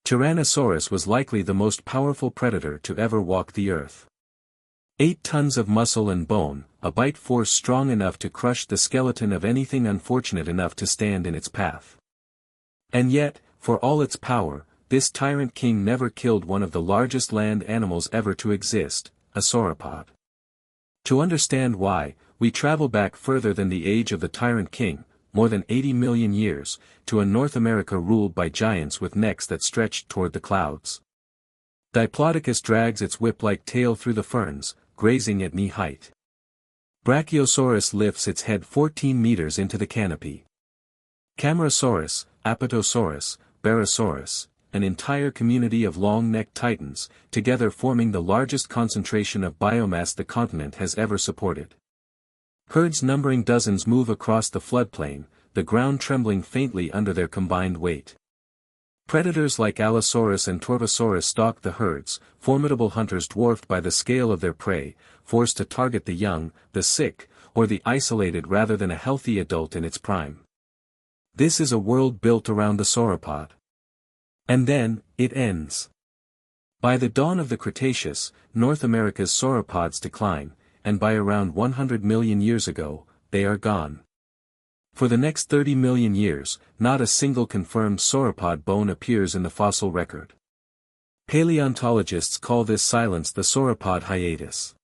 Tyrannosaurus was likely the most powerful predator to ever walk the earth. 8 tons of muscle and bone, a bite force strong enough to crush the skeleton of anything unfortunate enough to stand in its path. And yet, for all its power, this tyrant king never killed one of the largest land animals ever to exist, a sauropod. To understand why, we travel back further than the age of the tyrant king, more than 80 million years, to a North America ruled by giants with necks that stretched toward the clouds. Diplodocus drags its whip-like tail through the ferns, grazing at knee height. Brachiosaurus lifts its head 14 meters into the canopy. Camarasaurus, Apatosaurus, Barosaurus, an entire community of long-necked titans, together forming the largest concentration of biomass the continent has ever supported. Herds numbering dozens move across the floodplain, the ground trembling faintly under their combined weight. Predators like Allosaurus and Torvosaurus stalk the herds, formidable hunters dwarfed by the scale of their prey, forced to target the young, the sick, or the isolated rather than a healthy adult in its prime. This is a world built around the sauropod. And then, it ends. By the dawn of the Cretaceous, North America's sauropods decline, and by around 100 million years ago, they are gone. For the next 30 million years, not a single confirmed sauropod bone appears in the fossil record. Paleontologists call this silence the sauropod hiatus.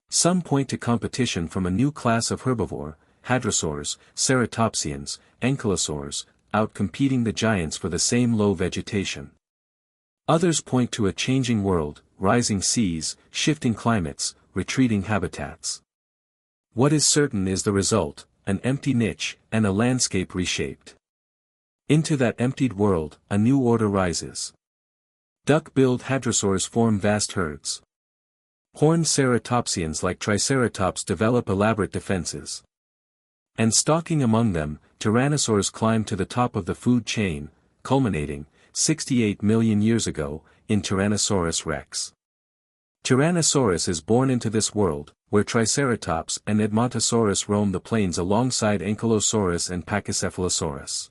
Some point to competition from a new class of herbivore, hadrosaurs, ceratopsians, ankylosaurs, out-competing the giants for the same low vegetation. Others point to a changing world, rising seas, shifting climates, retreating habitats. What is certain is the result, an empty niche, and a landscape reshaped. Into that emptied world, a new order rises. Duck-billed hadrosaurs form vast herds. Horned ceratopsians like triceratops develop elaborate defenses. And stalking among them, tyrannosaurs climb to the top of the food chain, culminating, 68 million years ago, in Tyrannosaurus rex. Tyrannosaurus is born into this world, where Triceratops and Edmontosaurus roam the plains alongside Ankylosaurus and Pachycephalosaurus.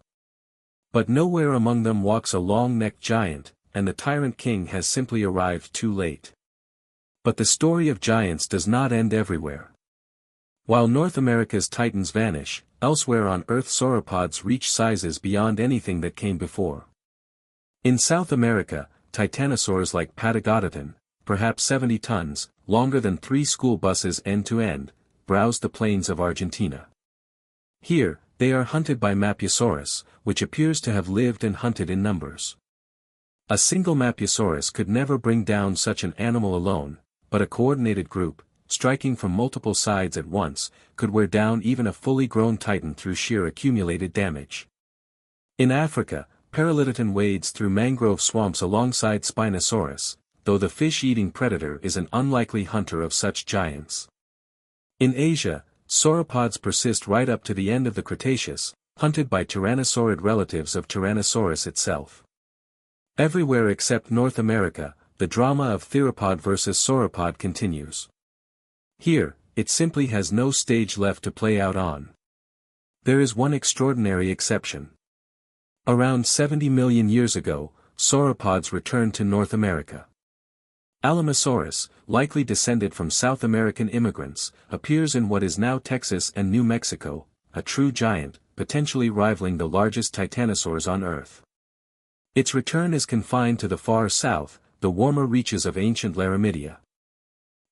But nowhere among them walks a long-necked giant, and the tyrant king has simply arrived too late. But the story of giants does not end everywhere. While North America's titans vanish, elsewhere on Earth sauropods reach sizes beyond anything that came before. In South America, titanosaurs like Patagotitan, perhaps 70 tons, longer than 3 school buses end-to-end, browse the plains of Argentina. Here, they are hunted by Mapusaurus, which appears to have lived and hunted in numbers. A single Mapusaurus could never bring down such an animal alone, but a coordinated group, striking from multiple sides at once, could wear down even a fully grown titan through sheer accumulated damage. In Africa, Paralidoton wades through mangrove swamps alongside Spinosaurus, though the fish-eating predator is an unlikely hunter of such giants. In Asia, sauropods persist right up to the end of the Cretaceous, hunted by tyrannosaurid relatives of Tyrannosaurus itself. Everywhere except North America, the drama of theropod versus sauropod continues. Here, it simply has no stage left to play out on. There is one extraordinary exception. Around 70 million years ago, sauropods returned to North America. Alamosaurus, likely descended from South American immigrants, appears in what is now Texas and New Mexico, a true giant, potentially rivaling the largest titanosaurs on Earth. Its return is confined to the far south, the warmer reaches of ancient Laramidia.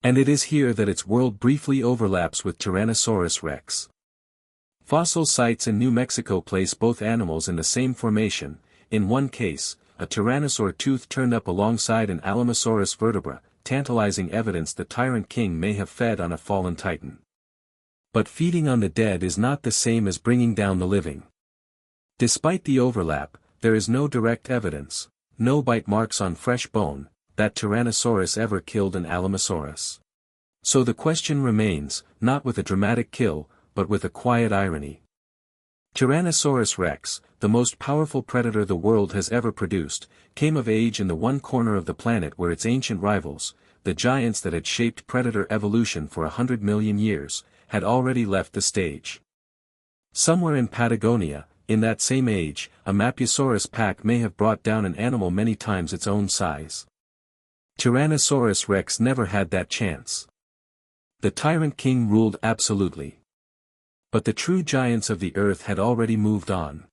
And it is here that its world briefly overlaps with Tyrannosaurus rex. Fossil sites in New Mexico place both animals in the same formation. In one case, a tyrannosaur tooth turned up alongside an Alamosaurus vertebra, tantalizing evidence the tyrant king may have fed on a fallen titan. But feeding on the dead is not the same as bringing down the living. Despite the overlap, there is no direct evidence, no bite marks on fresh bone, that Tyrannosaurus ever killed an Alamosaurus. So the question remains, not with a dramatic kill, but with a quiet irony. Tyrannosaurus rex, the most powerful predator the world has ever produced, came of age in the one corner of the planet where its ancient rivals, the giants that had shaped predator evolution for 100 million years, had already left the stage. Somewhere in Patagonia, in that same age, a Mapusaurus pack may have brought down an animal many times its own size. Tyrannosaurus rex never had that chance. The tyrant king ruled absolutely. But the true giants of the earth had already moved on.